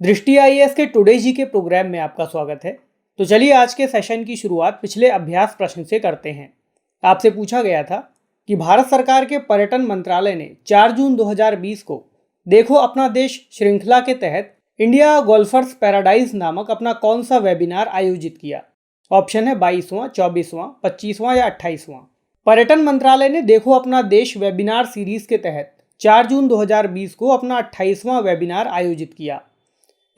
दृष्टि आईएएस के टुडे जी के प्रोग्राम में आपका स्वागत है। तो चलिए आज के सेशन की शुरुआत पिछले अभ्यास प्रश्न से करते हैं। आपसे पूछा गया था कि भारत सरकार के पर्यटन मंत्रालय ने 4 जून 2020 को देखो अपना देश श्रृंखला के तहत इंडिया गोल्फर्स पैराडाइज नामक अपना कौन सा वेबिनार आयोजित किया। ऑप्शन है 22वां, 24वां, 25वां या 28वां। पर्यटन मंत्रालय ने देखो अपना देश वेबिनार सीरीज के तहत 4 जून 2020 को अपना 28वां वेबिनार आयोजित किया।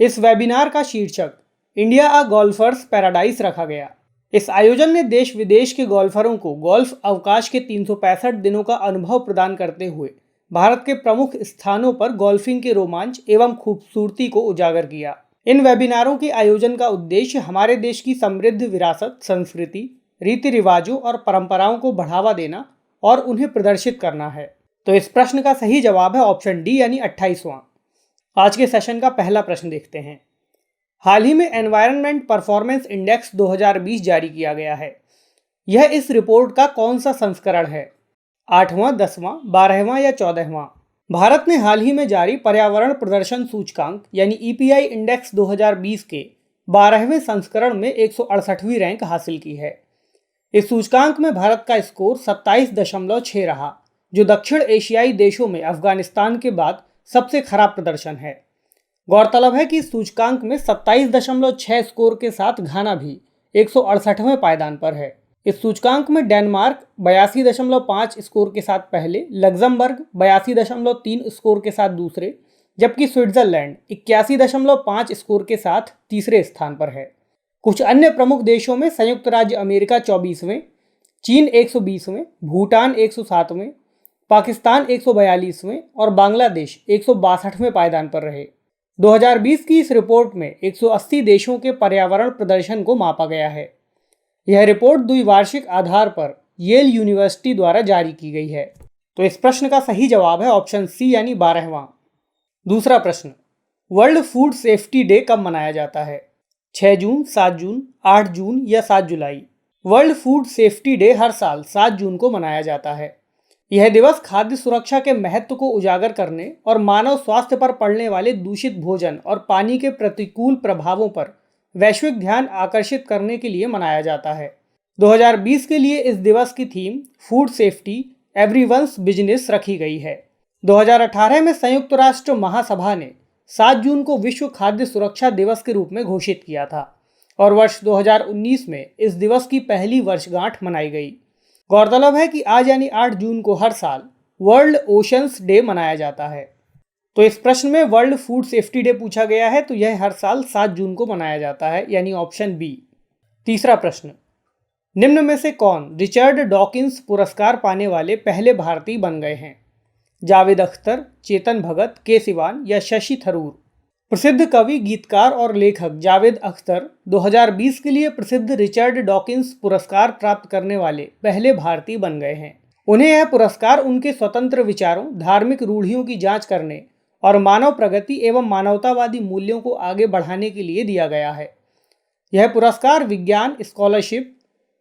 इस वेबिनार का शीर्षक इंडिया अ गोल्फर्स पैराडाइज रखा गया। इस आयोजन ने देश विदेश के गोल्फरों को गोल्फ अवकाश के 365 दिनों का अनुभव प्रदान करते हुए भारत के प्रमुख स्थानों पर गोल्फिंग के रोमांच एवं खूबसूरती को उजागर किया। इन वेबिनारों के आयोजन का उद्देश्य हमारे देश की समृद्ध विरासत, संस्कृति, रीति रिवाजों और परंपराओं को बढ़ावा देना और उन्हें प्रदर्शित करना है। तो इस प्रश्न का सही जवाब है ऑप्शन डी यानी 28वां। आज के सेशन का पहला प्रश्न देखते हैं। हाल ही में एनवायरनमेंट परफॉर्मेंस इंडेक्स 2020 जारी किया गया है। यह इस रिपोर्ट का कौन सा संस्करण है? 8वां, 10वां, 12वां या 14वां? भारत ने हाल ही में जारी पर्यावरण प्रदर्शन सूचकांक यानी ईपीआई इंडेक्स 2020 के 12वें संस्करण में 168वीं रैंक हासिल की है। इस सूचकांक में भारत का स्कोर 27.6 रहा, जो दक्षिण एशियाई देशों में अफगानिस्तान के बाद सबसे खराब प्रदर्शन है। गौरतलब है कि इस सूचकांक में 27.6 स्कोर के साथ घाना भी 168वें पायदान पर है। इस सूचकांक में डेनमार्क 82.5 स्कोर के साथ पहले, लग्जमबर्ग 82.3 स्कोर के साथ दूसरे, जबकि स्विट्जरलैंड 81.5 स्कोर के साथ तीसरे स्थान पर है। कुछ अन्य प्रमुख देशों में संयुक्त राज्य अमेरिका 24वें, चीन 120वें, भूटान 107वें, पाकिस्तान 142वें और बांग्लादेश 162वें पायदान पर रहे। 2020 की इस रिपोर्ट में 180 देशों के पर्यावरण प्रदर्शन को मापा गया है। यह रिपोर्ट द्विवार्षिक आधार पर येल यूनिवर्सिटी द्वारा जारी की गई है। तो इस प्रश्न का सही जवाब है ऑप्शन सी यानी 12वां। दूसरा प्रश्न, वर्ल्ड फूड सेफ्टी डे कब मनाया जाता है? 6 जून, 7 जून, 8 जून या 7 जुलाई? वर्ल्ड फूड सेफ्टी डे हर साल 7 जून को मनाया जाता है। यह दिवस खाद्य सुरक्षा के महत्व को उजागर करने और मानव स्वास्थ्य पर पड़ने वाले दूषित भोजन और पानी के प्रतिकूल प्रभावों पर वैश्विक ध्यान आकर्षित करने के लिए मनाया जाता है। 2020 के लिए इस दिवस की theme food safety everyone's business रखी गई है। 2018 में संयुक्त राष्ट्र महासभा ने 7 जून को विश्व खाद्य सुरक्षा दिवस के रूप में घोषित किया था और वर्ष 2019 में इस दिवस की पहली वर्षगांठ मनाई गई। गौरतलब है कि आज यानी 8 जून को हर साल वर्ल्ड ओशंस डे मनाया जाता है। तो इस प्रश्न में वर्ल्ड फूड सेफ्टी डे पूछा गया है, तो यह हर साल 7 जून को मनाया जाता है यानी ऑप्शन बी। तीसरा प्रश्न, निम्न में से कौन रिचर्ड डॉकिंस पुरस्कार पाने वाले पहले भारतीय बन गए हैं? जावेद अख्तर, चेतन भगत, के सिवान या शशि थरूर? प्रसिद्ध कवि, गीतकार और लेखक जावेद अख्तर 2020 के लिए प्रसिद्ध रिचर्ड डॉकिंस पुरस्कार प्राप्त करने वाले पहले भारतीय बन गए हैं। उन्हें यह पुरस्कार उनके स्वतंत्र विचारों, धार्मिक रूढ़ियों की जांच करने और मानव प्रगति एवं मानवतावादी मूल्यों को आगे बढ़ाने के लिए दिया गया है। यह पुरस्कार विज्ञान, स्कॉलरशिप,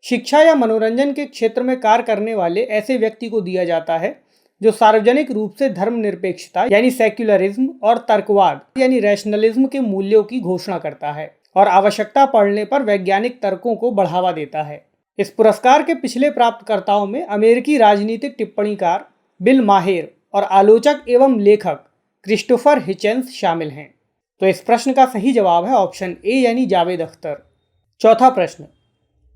शिक्षा या मनोरंजन के क्षेत्र में कार्य करने वाले ऐसे व्यक्ति को दिया जाता है जो सार्वजनिक रूप से धर्मनिरपेक्षता यानी सेक्युलरिज्म और तर्कवाद यानी रैशनलिज्म के मूल्यों की घोषणा करता है और आवश्यकता पड़ने पर वैज्ञानिक तर्कों को बढ़ावा देता है। इस पुरस्कार के पिछले प्राप्तकर्ताओं में अमेरिकी राजनीतिक टिप्पणीकार बिल माहेर और आलोचक एवं लेखक क्रिस्टोफर हिचेंस शामिल हैं। तो इस प्रश्न का सही जवाब है ऑप्शन ए यानी जावेद अख्तर। चौथा प्रश्न,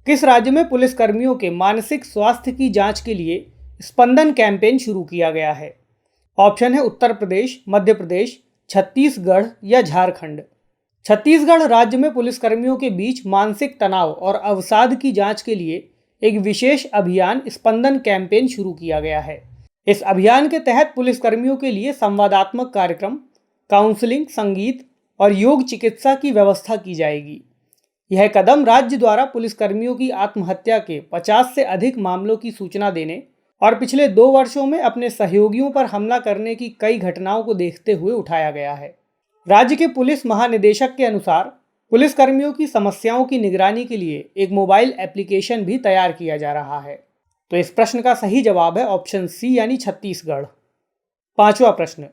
किस राज्य में पुलिसकर्मियों के मानसिक स्वास्थ्य की जांच के लिए स्पंदन कैंपेन शुरू किया गया है? ऑप्शन है उत्तर प्रदेश, मध्य प्रदेश, छत्तीसगढ़ या झारखंड? छत्तीसगढ़ राज्य में पुलिसकर्मियों के बीच मानसिक तनाव और अवसाद की जांच के लिए एक विशेष अभियान स्पंदन कैंपेन शुरू किया गया है। इस अभियान के तहत पुलिसकर्मियों के लिए संवादात्मक कार्यक्रम, काउंसलिंग, संगीत और योग चिकित्सा की व्यवस्था की जाएगी। यह कदम राज्य द्वारा पुलिसकर्मियों की आत्महत्या के 50 से अधिक मामलों की सूचना देने और पिछले 2 वर्षों में अपने सहयोगियों पर हमला करने की कई घटनाओं को देखते हुए उठाया गया है। राज्य के पुलिस महानिदेशक के अनुसार पुलिसकर्मियों की समस्याओं की निगरानी के लिए एक मोबाइल एप्लीकेशन भी तैयार किया जा रहा है। तो इस प्रश्न का सही जवाब है ऑप्शन सी यानी छत्तीसगढ़। पांचवा प्रश्न,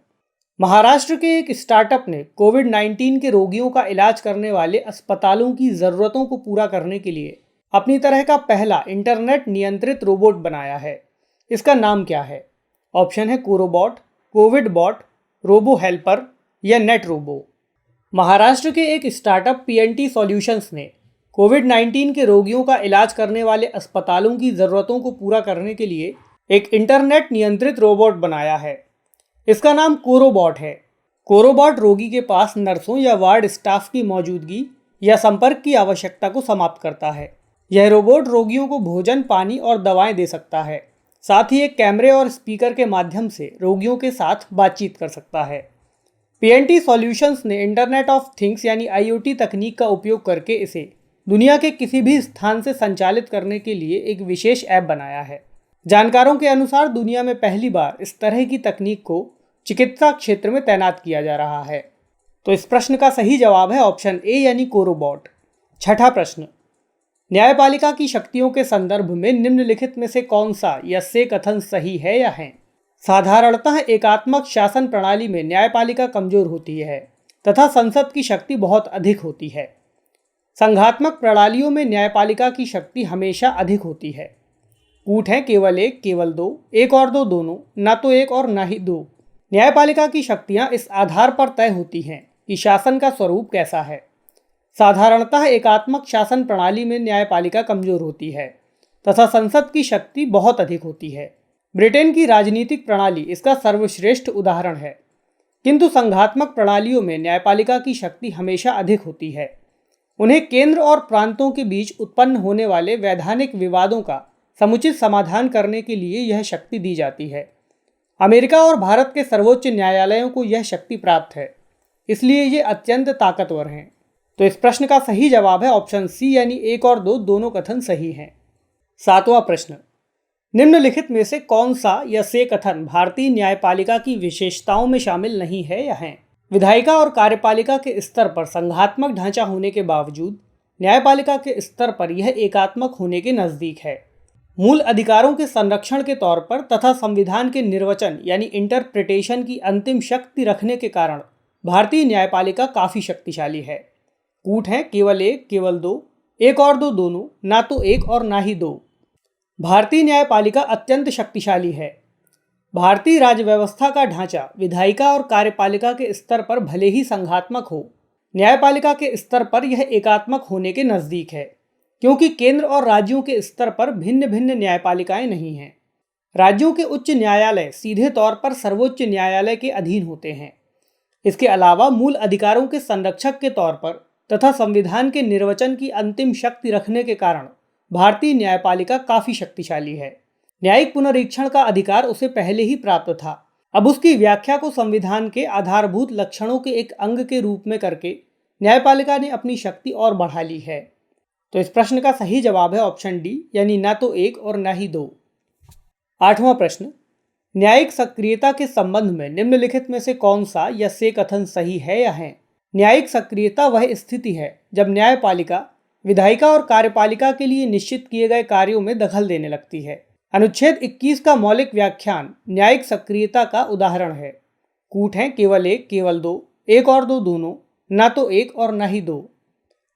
महाराष्ट्र के एक स्टार्टअप ने कोविड-19 के रोगियों का इलाज करने वाले अस्पतालों की ज़रूरतों को पूरा करने के लिए अपनी तरह का पहला इंटरनेट नियंत्रित रोबोट बनाया है। इसका नाम क्या है? ऑप्शन है कोरोबॉट, कोविड बॉट, रोबो हेल्पर या नेट रोबो। महाराष्ट्र के एक स्टार्टअप पीएनटी सॉल्यूशंस ने कोविड-19 के रोगियों का इलाज करने वाले अस्पतालों की ज़रूरतों को पूरा करने के लिए एक इंटरनेट नियंत्रित रोबोट बनाया है। इसका नाम कोरोबॉट है। कोरोबॉट रोगी के पास नर्सों या वार्ड स्टाफ की मौजूदगी या संपर्क की आवश्यकता को समाप्त करता है। यह रोबोट रोगियों को भोजन, पानी और दवाएं दे सकता है। साथ ही एक कैमरे और स्पीकर के माध्यम से रोगियों के साथ बातचीत कर सकता है। पीएनटी सॉल्यूशंस ने इंटरनेट ऑफ थिंग्स यानी आईओटी तकनीक का उपयोग करके इसे दुनिया के किसी भी स्थान से संचालित करने के लिए एक विशेष ऐप बनाया है। जानकारों के अनुसार दुनिया में पहली बार इस तरह की तकनीक को चिकित्सा क्षेत्र में तैनात किया जा रहा है। तो इस प्रश्न का सही जवाब है ऑप्शन ए यानी कोरोबॉट। छठा प्रश्न, न्यायपालिका की शक्तियों के संदर्भ में निम्नलिखित में से कौन सा या से कथन सही है या है? साधारणतः एकात्मक शासन प्रणाली में न्यायपालिका कमजोर होती है तथा संसद की शक्ति बहुत अधिक होती है। संघात्मक प्रणालियों में न्यायपालिका की शक्ति हमेशा अधिक होती है। कूट है केवल एक, केवल दो, एक और दो दोनों, ना तो एक और ना ही दो। न्यायपालिका की शक्तियां इस आधार पर तय होती हैं कि शासन का स्वरूप कैसा है। साधारणतः एकात्मक शासन प्रणाली में न्यायपालिका कमजोर होती है तथा संसद की शक्ति बहुत अधिक होती है। ब्रिटेन की राजनीतिक प्रणाली इसका सर्वश्रेष्ठ उदाहरण है। किंतु संघात्मक प्रणालियों में न्यायपालिका की शक्ति हमेशा अधिक होती है। उन्हें केंद्र और प्रांतों के बीच उत्पन्न होने वाले वैधानिक विवादों का समुचित समाधान करने के लिए यह शक्ति दी जाती है। अमेरिका और भारत के सर्वोच्च न्यायालयों को यह शक्ति प्राप्त है, इसलिए ये अत्यंत ताकतवर हैं। तो इस प्रश्न का सही जवाब है ऑप्शन सी यानी एक और दो दोनों कथन सही हैं। सातवां प्रश्न, निम्नलिखित में से कौन सा या से कथन भारतीय न्यायपालिका की विशेषताओं में शामिल नहीं है या है? विधायिका और कार्यपालिका के स्तर पर संघात्मक ढांचा होने के बावजूद न्यायपालिका के स्तर पर यह एकात्मक होने के नजदीक है। मूल अधिकारों के संरक्षण के तौर पर तथा संविधान के निर्वचन यानी इंटरप्रिटेशन की अंतिम शक्ति रखने के कारण भारतीय न्यायपालिका काफी शक्तिशाली है। कूट है केवल एक, केवल दो, एक और दो दोनों, ना तो एक और ना ही दो। भारतीय न्यायपालिका अत्यंत शक्तिशाली है। भारतीय राज्य व्यवस्था का ढांचा विधायिका और कार्यपालिका के स्तर पर भले ही संघात्मक हो, न्यायपालिका के स्तर पर यह एकात्मक होने के नजदीक है, क्योंकि केंद्र और राज्यों के स्तर पर भिन्न भिन्न न्यायपालिकाएं नहीं हैं। राज्यों के उच्च न्यायालय सीधे तौर पर सर्वोच्च न्यायालय के अधीन होते हैं। इसके अलावा मूल अधिकारों के संरक्षक के तौर पर तथा संविधान के निर्वचन की अंतिम शक्ति रखने के कारण भारतीय न्यायपालिका काफी शक्तिशाली है। न्यायिक पुनरीक्षण का अधिकार उसे पहले ही प्राप्त था। अब उसकी व्याख्या को संविधान के आधारभूत लक्षणों के एक अंग के रूप में करके न्यायपालिका ने अपनी शक्ति और बढ़ा ली है। तो इस प्रश्न का सही जवाब है ऑप्शन डी यानी ना तो एक और ना ही दो। आठवां प्रश्न, न्यायिक सक्रियता के संबंध में निम्नलिखित में से कौन सा या से कथन सही है या है? न्यायिक सक्रियता वह स्थिति है जब न्यायपालिका विधायिका और कार्यपालिका के लिए निश्चित किए गए कार्यों में दखल देने लगती है। अनुच्छेद 21 का मौलिक व्याख्यान न्यायिक सक्रियता का उदाहरण है। कूट है केवल एक, केवल दो, एक और दो दोनों, ना तो एक और ना ही दो।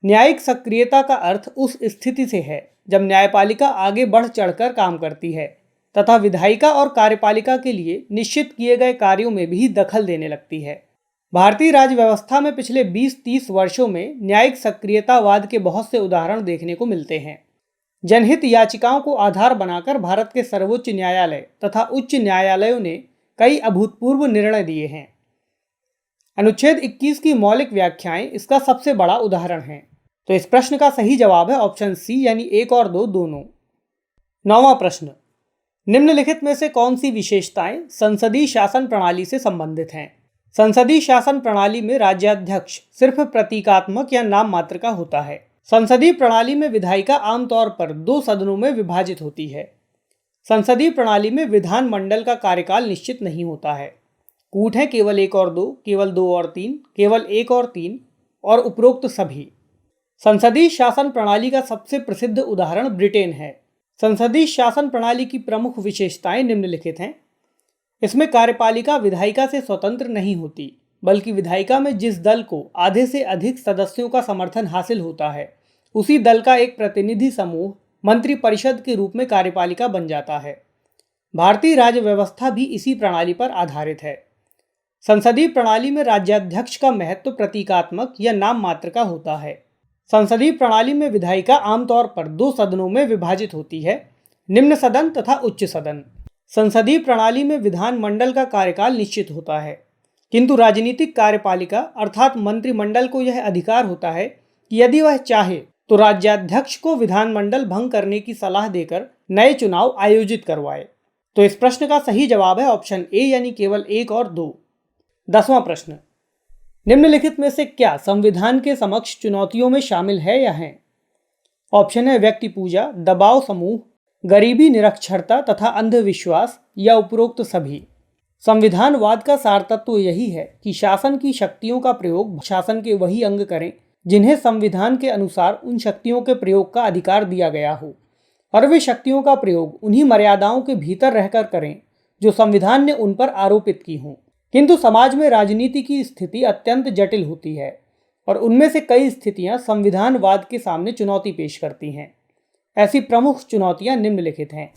न्यायिक सक्रियता का अर्थ उस स्थिति से है जब न्यायपालिका आगे बढ़ चढ़कर काम करती है तथा विधायिका और कार्यपालिका के लिए निश्चित किए गए कार्यों में भी दखल देने लगती है। भारतीय राज्य व्यवस्था में पिछले 20-30 वर्षों में न्यायिक सक्रियतावाद के बहुत से उदाहरण देखने को मिलते हैं। जनहित याचिकाओं को आधार बनाकर भारत के सर्वोच्च न्यायालय तथा उच्च न्यायालयों ने कई अभूतपूर्व निर्णय दिए हैं। अनुच्छेद 21 की मौलिक व्याख्याएं इसका सबसे बड़ा उदाहरण हैं। तो इस प्रश्न का सही जवाब है ऑप्शन सी यानी एक और दो दोनों। नौवां प्रश्न, निम्नलिखित में से कौन सी विशेषताएं संसदीय शासन प्रणाली से संबंधित हैं? संसदीय शासन प्रणाली में राज्याध्यक्ष सिर्फ प्रतीकात्मक या नाम मात्र का होता है। संसदीय प्रणाली में विधायिका आमतौर पर 2 सदनों में विभाजित होती है। संसदीय प्रणाली में विधानमंडल का कार्यकाल निश्चित नहीं होता है। कूट है केवल एक और दो, केवल दो और तीन, केवल एक और तीन और उपरोक्त सभी। संसदीय शासन प्रणाली का सबसे प्रसिद्ध उदाहरण ब्रिटेन है। संसदीय शासन प्रणाली की प्रमुख विशेषताएं निम्नलिखित हैं। इसमें कार्यपालिका विधायिका से स्वतंत्र नहीं होती, बल्कि विधायिका में जिस दल को आधे से अधिक सदस्यों का समर्थन हासिल होता है, उसी दल का एक प्रतिनिधि समूह मंत्रिपरिषद के रूप में कार्यपालिका बन जाता है। भारतीय राज्य व्यवस्था भी इसी प्रणाली पर आधारित है। संसदीय प्रणाली में राज्याध्यक्ष का महत्व प्रतीकात्मक या नाम मात्र का होता है। संसदीय प्रणाली में विधायिका आमतौर पर 2 सदनों में विभाजित होती है, निम्न सदन तथा उच्च सदन। संसदीय प्रणाली में विधानमंडल का कार्यकाल निश्चित होता है, किंतु राजनीतिक कार्यपालिका अर्थात मंत्रिमंडल को यह अधिकार होता है कि यदि वह चाहे तो राज्याध्यक्ष को विधानमंडल भंग करने की सलाह देकर नए चुनाव आयोजित करवाए। तो इस प्रश्न का सही जवाब है ऑप्शन ए, यानी केवल 1 और 2। 10वां प्रश्न, निम्नलिखित में से क्या संविधान के समक्ष चुनौतियों में शामिल है या है? ऑप्शन है व्यक्ति पूजा, दबाव समूह, गरीबी, निरक्षरता तथा अंधविश्वास, या उपरोक्त सभी। संविधानवाद का सार तत्व यही है कि शासन की शक्तियों का प्रयोग शासन के वही अंग करें जिन्हें संविधान के अनुसार उन शक्तियों के प्रयोग का अधिकार दिया गया हो, और वे शक्तियों का प्रयोग उन्हीं मर्यादाओं के भीतर रहकर करें जो संविधान ने उन पर आरोपित की हों। किंतु समाज में राजनीति की स्थिति अत्यंत जटिल होती है और उनमें से कई स्थितियां संविधानवाद के सामने चुनौती पेश करती हैं। ऐसी प्रमुख चुनौतियां निम्नलिखित हैं।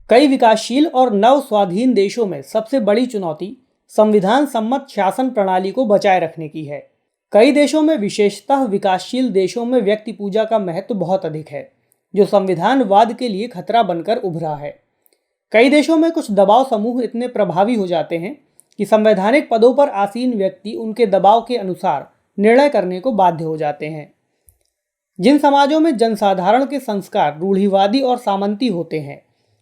कई विकासशील और नव स्वाधीन देशों में सबसे बड़ी चुनौती संविधान सम्मत शासन प्रणाली को बचाए रखने की है। कई देशों में, विशेषतः विकासशील देशों में, व्यक्ति पूजा का महत्व बहुत अधिक है, जो संविधानवाद के लिए खतरा बनकर उभरा है। कई देशों में कुछ दबाव समूह इतने प्रभावी हो जाते हैं कि संवैधानिक पदों पर आसीन व्यक्ति उनके दबाव के अनुसार निर्णय करने को बाध्य हो जाते हैं। जिन समाजों में जनसाधारण के संस्कार रूढ़िवादी और सामंती होते हैं,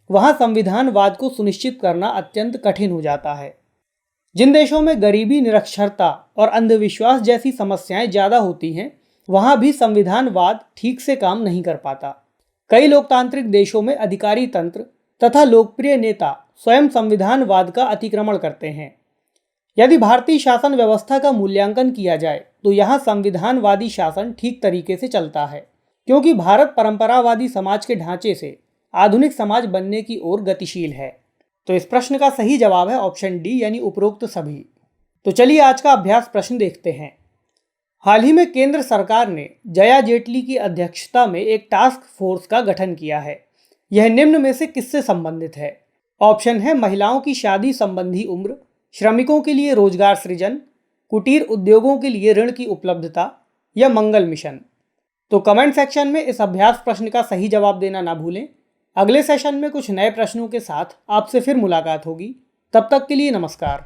वहां संविधानवाद को सुनिश्चित करना अत्यंत कठिन हो जाता है। जिन देशों में गरीबी, निरक्षरता और अंधविश्वास जैसी समस्याएं ज़्यादा होती हैं, वहां भी संविधानवाद ठीक से काम नहीं कर पाता। कई लोकतांत्रिक देशों में अधिकारी तंत्र तथा लोकप्रिय नेता स्वयं संविधानवाद का अतिक्रमण करते हैं। यदि भारतीय शासन व्यवस्था का मूल्यांकन किया जाए तो यहाँ संविधानवादी शासन ठीक तरीके से चलता है, क्योंकि भारत परंपरावादी समाज के ढांचे से आधुनिक समाज बनने की ओर गतिशील है। तो इस प्रश्न का सही जवाब है ऑप्शन डी, यानी उपरोक्त सभी। तो चलिए आज का अभ्यास प्रश्न देखते हैं। हाल ही में केंद्र सरकार ने जया जेटली की अध्यक्षता में एक टास्क फोर्स का गठन किया है। यह निम्न में से किससे संबंधित है? ऑप्शन है महिलाओं की शादी संबंधी उम्र, श्रमिकों के लिए रोजगार सृजन, कुटीर उद्योगों के लिए ऋण की उपलब्धता, या मंगल मिशन। तो कमेंट सेक्शन में इस अभ्यास प्रश्न का सही जवाब देना ना भूलें। अगले सेशन में कुछ नए प्रश्नों के साथ आपसे फिर मुलाकात होगी। तब तक के लिए नमस्कार।